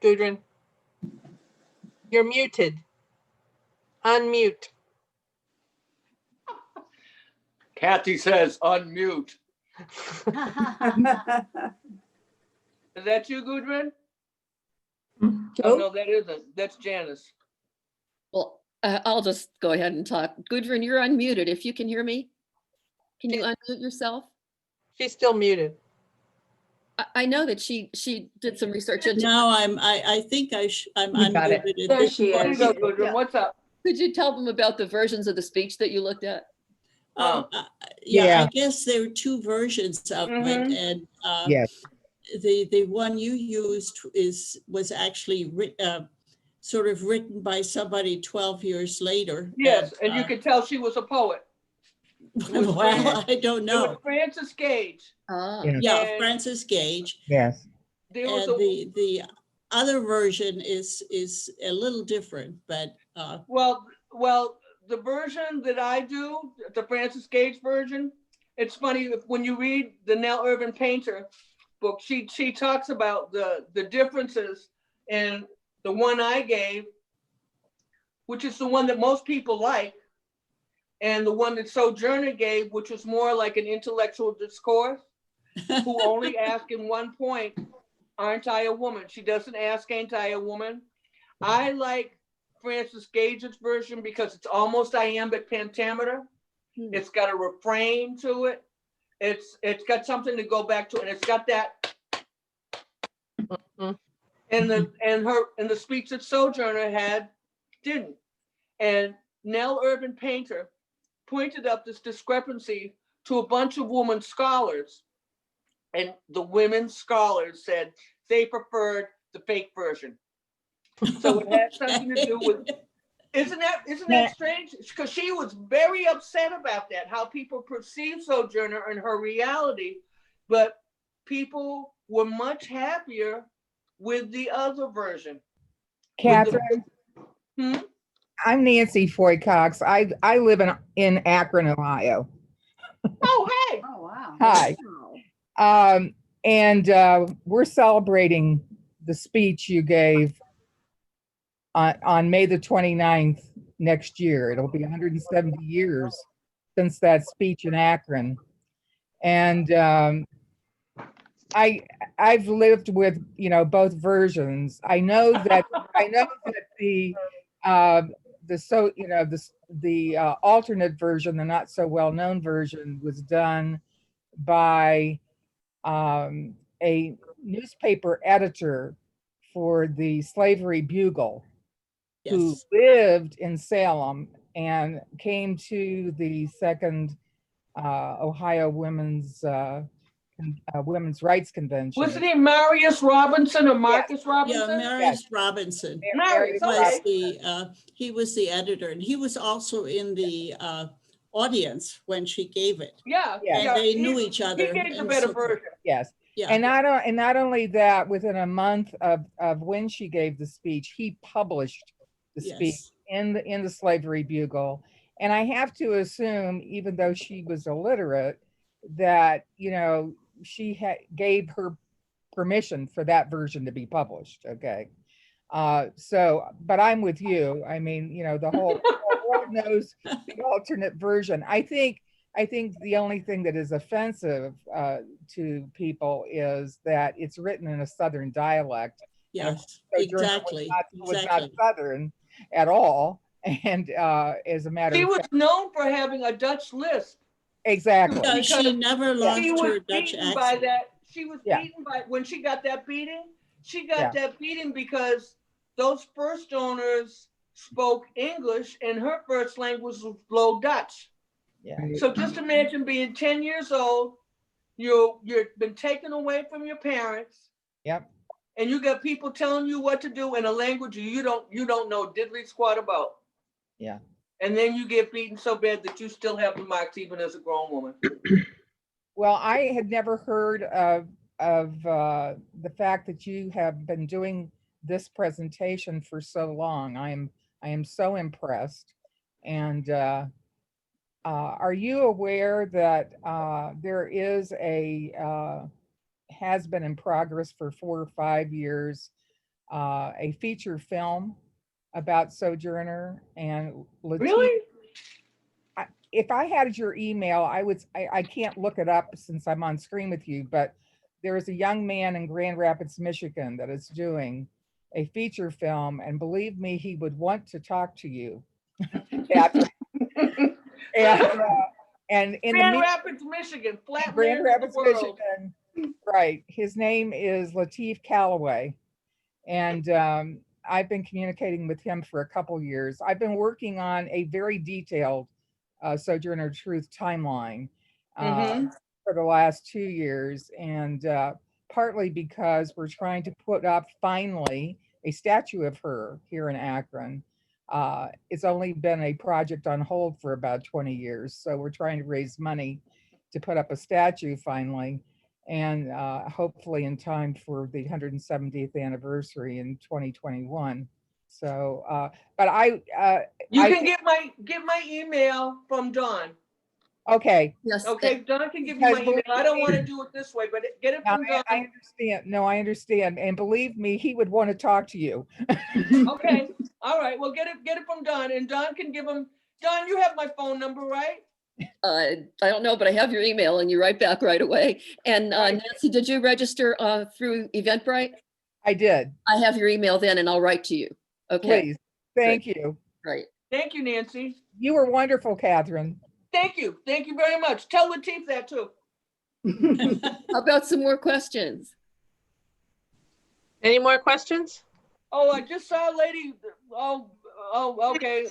Gudrun. You're muted. Unmute. Kathy says unmute. Is that you, Gudrun? Oh, no, that isn't. That's Janice. Well, I'll just go ahead and talk. Gudrun, you're unmuted. If you can hear me, can you unmute yourself? She's still muted. I know that she did some research into. No, I think I'm We got it. unmuted. at There this she There you point. go, is. Gudrun. Yeah. What's up? Could you tell them about the versions of the speech that you looked at? Yeah, Yeah. I guess there were two versions of it, Mhm. and Yes. the one you used was actually sort of written by somebody 12 years later. Yes, and you could tell she was a poet. was Well, I don't It was know. Francis Gage. Ah, Yeah. Yeah, And Francis Gage. Yes. There was And a the other version is a little different, but well, the version that I do, the Francis Gage version, it's funny when you read the Nell Irvin Painter book, she talks about the differences in the one I gave, which is the one that most people like, and the one that Sojourner gave, which was more like an intellectual discourse, who only ask in one point, aren't I a woman? She doesn't ask, ain't I a woman? I like Francis Gage's version because it's almost iambic pentameter. Hmm. It's got a refrain to it. It's got something to go back to, and it's got that. Mhm. And the speech that Sojourner had didn't. And Nell Irvin Painter pointed up this discrepancy to a bunch of women scholars, and the women scholars said they preferred the fake version. So it had something to do with, isn't that strange? Because she was very upset about that, how people perceive Sojourner and her reality, but people were much happier with the other version. Kathryn, Hmm? I'm Nancy Foy Cox. I live in Akron, Ohio. Oh, hey. Oh, wow. Hi. And we're celebrating the speech you gave on May the 29th next year. It'll be 170 years since that speech in Akron. And I've lived with, both versions. I know that the alternate version, the not so well known version, was done by a newspaper editor for the Slavery Bugle, who yes. lived in Salem and came to the second Ohio Women's Rights Convention. Wasn't he Marius Robinson or Marcus Yeah, Robinson? Marius Robinson Marius, was okay. he was the editor, and he was also in the audience when she gave it. Yeah, Yeah. And they knew each other. He gave the and better so forth. version. Yes. Yeah. And not only that, within a month of when she gave the speech, he published the speech Yes. in the Slavery Bugle. And I have to assume, even though she was illiterate, that she gave her permission for that version to be published. Okay. But I'm with you. I mean, the whole world knows the alternate version. I think the only thing that is offensive to people is that it's written in a Southern dialect. Yes, Sojourner exactly. was not Southern at all. And as a matter She of was fact, known for having a Dutch lisp. exactly. Yeah, she Because never lost She was her Dutch beaten by accent. that. She was Yeah. beaten by, when she got that beating, she got Yeah. that beating because those first owners spoke English and her first language was Low Dutch. Yeah. So just imagine being 10 years old, you've been taken away from your parents, Yep. and you got people telling you what to do in a language you don't know diddly squat about. Yeah. And then you get beaten so bad that you still have the marks even as a grown woman. Well, I had never heard of the fact that you have been doing this presentation for so long. I am so impressed. And are you aware that there is has been in progress for 4 or 5 years, a feature film about Sojourner and Latif? Really? If I had your email, I can't look it up since I'm on screen with you, but there is a young man in Grand Rapids, Michigan that is doing a feature film, and believe me, he would want to talk to you. Kathryn. And in Grand Rapids, Michigan, flat Grand land of the Rapids, world. Michigan, right. His name is Latif Calloway. And I've been communicating with him for a couple years. I've been working on a very detailed Sojourner Truth timeline for the last 2 years. And partly because we're trying to put up finally a statue of her here in Akron. It's only been a project on hold for about 20 years. So we're trying to raise money to put up a statue finally, and hopefully in time for the 170th anniversary in 2021. So, but you can get my email from Dawn. Okay. Yes. Okay, Dawn can give you my email. I don't want to do it this way, but get it from Dawn. I understand. No, I understand. And believe me, he would want to talk to you. Okay. All right. Well, get it from Dawn, and Dawn can give him. Dawn, you have my phone number, right? I don't know, but I have your email and you write back right away. And Nancy, did you register through Eventbrite? I did. I have your email then and I'll write to you. Okay. Please. Thank you. Right. Thank you, Nancy. You were wonderful, Kathryn. Thank you. Thank you very much. Tell Latif that too. How about some more questions? Any more questions? Oh, I just saw a lady. Oh, okay.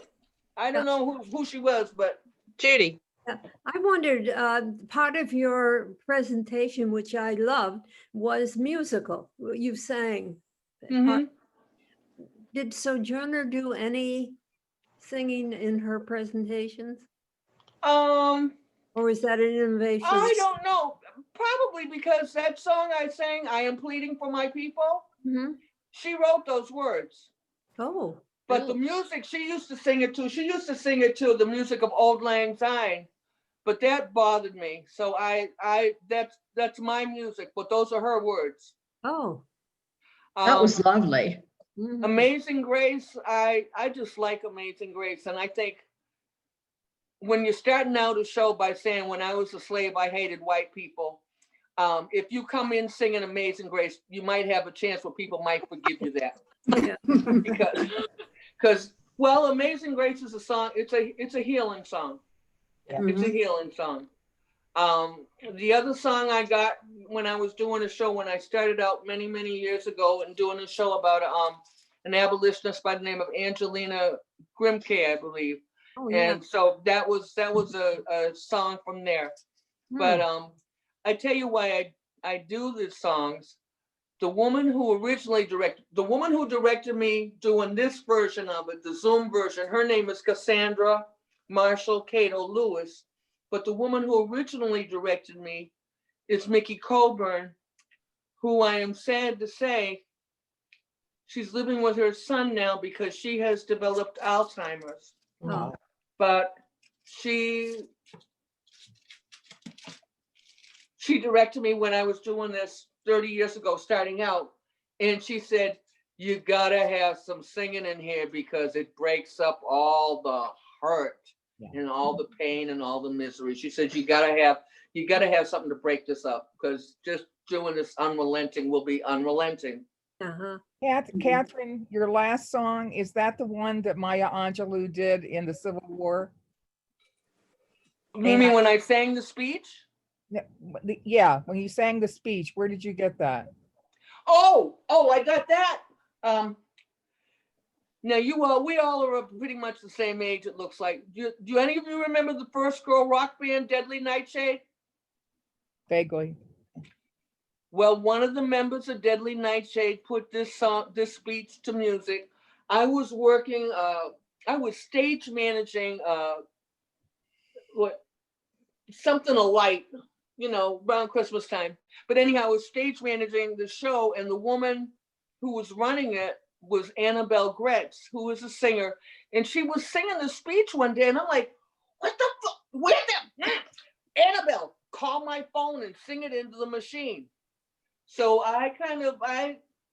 I don't know who she was, but Judy. I wondered, part of your presentation, which I loved, was musical. You sang. Did Sojourner do any singing in her presentations? Or is that an innovation? I don't know. Probably because that song I sang, I Am Pleading for My People, she wrote those words. Oh. But the music, she used to sing it to. She used to sing it to the music of Auld Lang Syne, but that bothered me. So that's my music, but those are her words. Oh. That was lovely. Amazing Grace. I just like Amazing Grace, and I think when you're starting out a show by saying, when I was a slave, I hated white people. If you come in singing Amazing Grace, you might have a chance where people might forgive you that. Because well, Amazing Grace is a song. It's a healing song. It's a healing song. The other song I got when I was doing a show, when I started out many years ago and doing a show about an abolitionist by the name of Angelina Grimke, I believe. Oh, yeah. And so that was a song from there. But I tell you why I do these songs. The woman who directed me doing this version of it, the Zoom version, her name is Cassandra Marshall Cato Lewis. But the woman who originally directed me is Mickey Coburn, who I am sad to say, she's living with her son now because she has developed Alzheimer's. Oh. But she directed me when I was doing this 30 years ago, starting out. And she said, you gotta have some singing in here because it breaks up all the hurt and all the pain and all the misery. She said, you gotta have something to break this up, because just doing this unrelenting will be unrelenting. Kathryn, your last song, is that the one that Maya Angelou did in the Civil War? You mean when I sang the speech? Yeah, when you sang the speech, where did you get that? Oh, I got that. Now we all are pretty much the same age, it looks like. Do any of you remember the first girl rock band, Deadly Nightshade? Vaguely. Well, one of the members of Deadly Nightshade put this speech to music. I was working, I was stage managing something alight, around Christmas time. But anyhow, I was stage managing the show, and the woman who was running it was Annabelle Gretz, who was a singer. And she was singing the speech one day, and I'm like, what the fuck? Where the Annabelle, call my phone and sing it into the machine. So I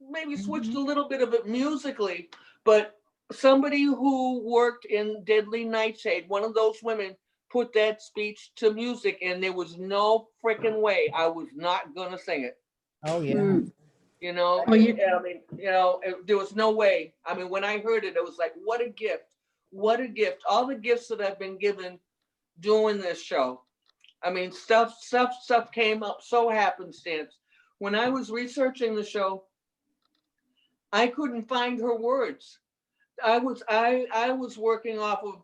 maybe switched a little bit of it musically, but somebody who worked in Deadly Nightshade, one of those women, put that speech to music, and there was no freaking way I was not gonna sing it. Oh yeah. Mm. There was no way. I mean, when I heard it, it was like, what a gift. What a gift. All the gifts that I've been given doing this show. I mean, stuff came up so happenstance. When I was researching the show, I couldn't find her words. I was working off of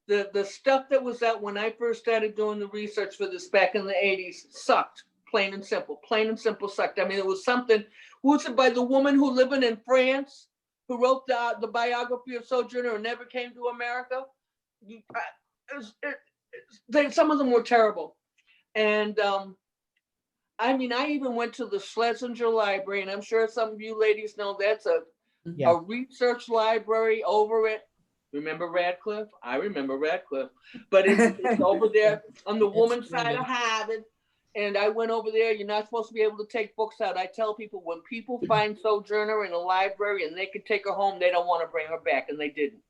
the stuff that was out when I first started doing the research for this back in the 80s sucked. Plain and simple sucked. I mean, it was something, was it by the woman who living in France, who wrote the biography of Sojourner and never came to America? Some of them were terrible. And I mean, I even went to the Schlesinger Library, and I'm sure some of you ladies know that's a research library over at, remember Radcliffe? I remember Radcliffe. But it's over there on the woman's side of Harvard. And I went over there. You're not supposed to be able to take books out. I tell people, when people find Sojourner in a library and they can take her home, they don't want to bring her back, and they didn't.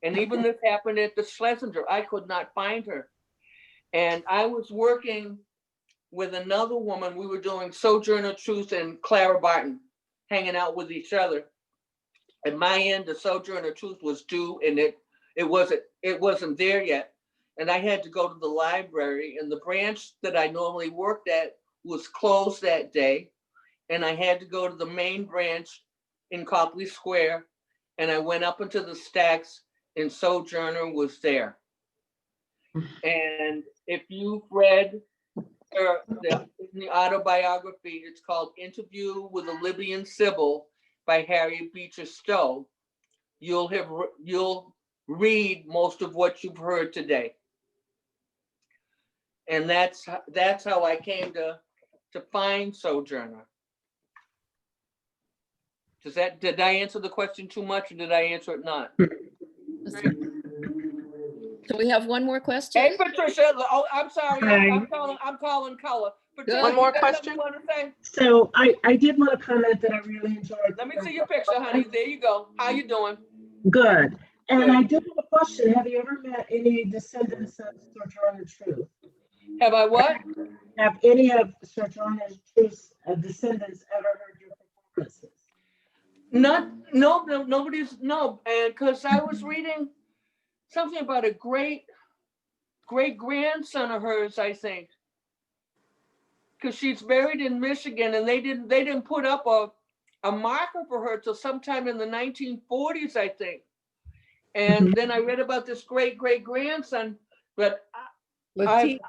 And even this happened at the Schlesinger. I could not find her. And I was working with another woman. We were doing Sojourner Truth and Clara Barton, hanging out with each other. At my end, the Sojourner Truth was due, and it wasn't there yet. And I had to go to the library, and the branch that I normally worked at was closed that day. And I had to go to the main branch in Copley Square. And I went up into the stacks, and Sojourner was there. And if you've read the autobiography, it's called Interview with a Libyan Sybil by Harriet Beecher Stowe, you'll read most of what you've heard today. And that's how I came to find Sojourner. Did I answer the question too much, or did I answer it not? So we have one more question. Hey, Patricia. Oh, I'm sorry. I'm calling color. Patricia, One more you got question? something you want to say? So I did want to comment that I really enjoyed. Let me see your picture, honey. There you go. How you doing? Good. And Good. I did have a question. Have you ever met any descendants of Sojourner Truth? Have I what? Have any of Sojourner Truth's descendants ever heard your performances? Nobody's, and because I was reading something about a great grandson of hers, I think, because she's buried in Michigan, and they didn't put up a marker for her till sometime in the 1940s, I think. And then I read about this great grandson, but Lateef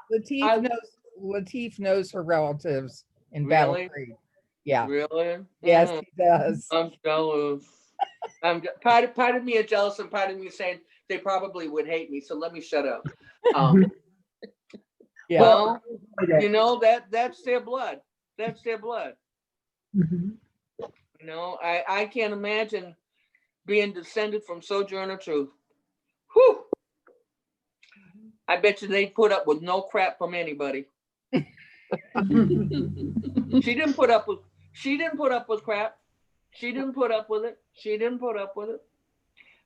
knows her relatives in Battle Really? Creek. Yeah. Really? Yes, he does. I'm jealous. Part of me is jealous, and part of me is saying they probably would hate me, so let me shut up. Yeah. Well, that's their blood. That's their blood. I can't imagine being descended from Sojourner Truth. Whew. I bet you they put up with no crap from anybody. She didn't put up with crap. She didn't put up with it.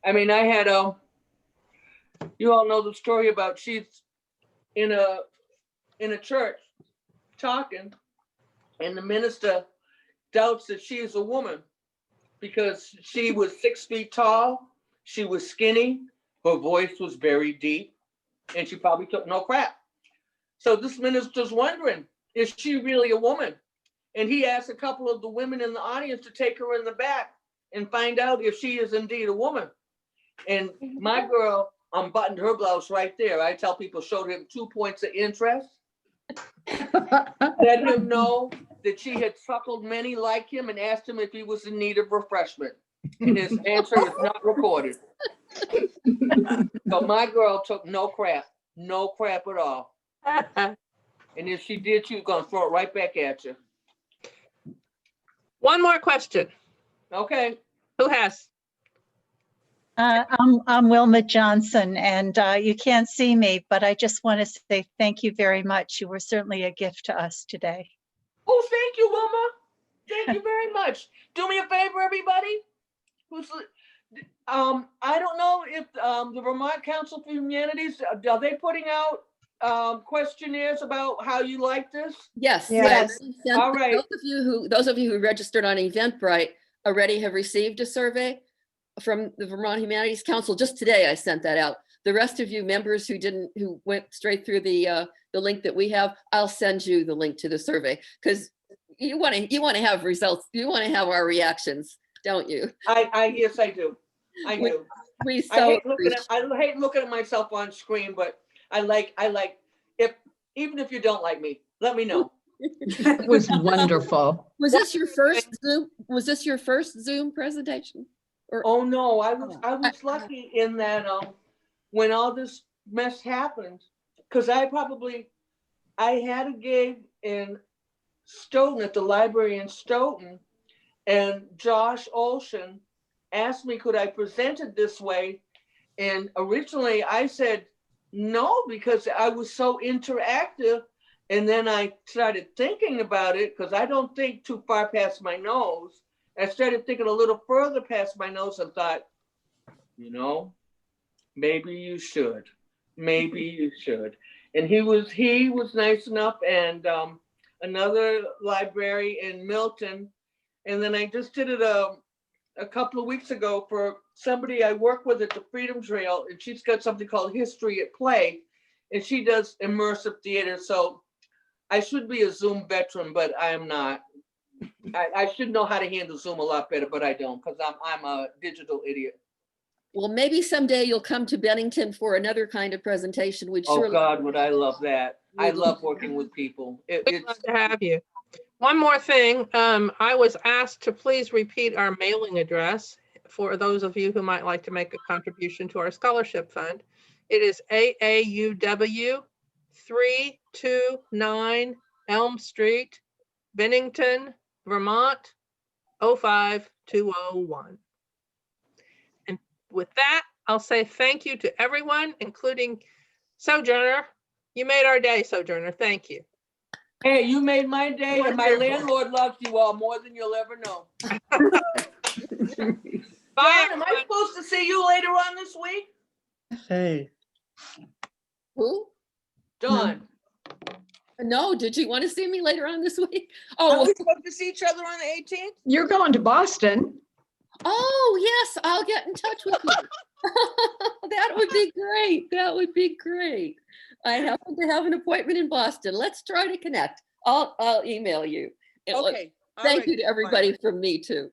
I mean, I had you all know the story about she's in a church talking, and the minister doubts that she is a woman because she was 6 feet tall, she was skinny, her voice was very deep, and she probably took no crap. So this minister's wondering, is she really a woman? And he asked a couple of the women in the audience to take her in the back and find out if she is indeed a woman. And my girl unbuttoned her blouse right there. I tell people, showed him 2 points of interest. Let him know that she had suckled many like him and asked him if he was in need of refreshment. And his answer is not recorded. But my girl took no crap at all. And if she did, she was gonna throw it right back at you. One more question. Okay. Who has? I'm Wilma Johnson, and you can't see me, but I just want to say thank you very much. You were certainly a gift to us today. Oh, thank you, Wilma. Thank you very much. Do me a favor, everybody. I don't know if the Vermont Council for Humanities, are they putting out questionnaires about how you like this? Yes. Yes. All right. Those of you who registered on Eventbrite already have received a survey from the Vermont Humanities Council. Just today, I sent that out. The rest of you members who went straight through the link that we have, I'll send you the link to the survey, because you want to have results. You want to have our reactions, don't you? Yes, I do. I do. I hate looking at myself on screen, but I like even if you don't like me, let me know. It was wonderful. Was this your first Zoom? Was this your first Zoom presentation? Or Oh no, I was lucky in that when all this mess happened, because I had a gig in Stoughton at the library in Stoughton, and Josh Olshan asked me could I present it this way, and originally I said no because I was so interactive, and then I started thinking about it because I don't think too far past my nose. I started thinking a little further past my nose and thought, maybe you should. Maybe you should. And he was nice enough, and another library in Milton. And then I just did it a couple of weeks ago for somebody I work with at the Freedom Trail, and she's got something called History at Play, and she does immersive theater. So I should be a Zoom veteran, but I am not. I should know how to handle Zoom a lot better, but I don't, because I'm a digital idiot. well, maybe someday you'll come to Bennington for another kind of presentation. Oh God, would I love that. I love working with people. We'd love to have you. One more thing, I was asked to please repeat our mailing address for those of you who might like to make a contribution to our scholarship fund. It is AAUW 329 Elm Street, Bennington, Vermont 05201. And with that, I'll say thank you to everyone, including Sojourner. You made our day, Sojourner. Thank you. Hey, you made my day, and my landlord loves you all more than you'll ever know. Bye. John, am I supposed to see you later on this week? Hey. Who? Dawn. No, did you want to see me later on this week? Are Oh, we supposed to see each other on the 18th? You're going to Boston. oh yes, I'll get in touch with you. That would be great. That would be great. I happen to have an appointment in Boston. Let's try to connect. I'll email you. And look, Okay. all thank right, you to everybody from me too.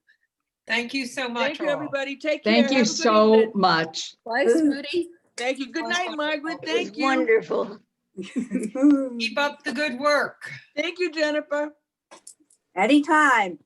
Thank you so much. Thank you, all. everybody. Take care. Thank Have you a good so evening. much. Bye, Spooty. Thank you. Good night, Margaret. Thank you. Wonderful. Keep up the good work. Thank you, Jennifer. Anytime.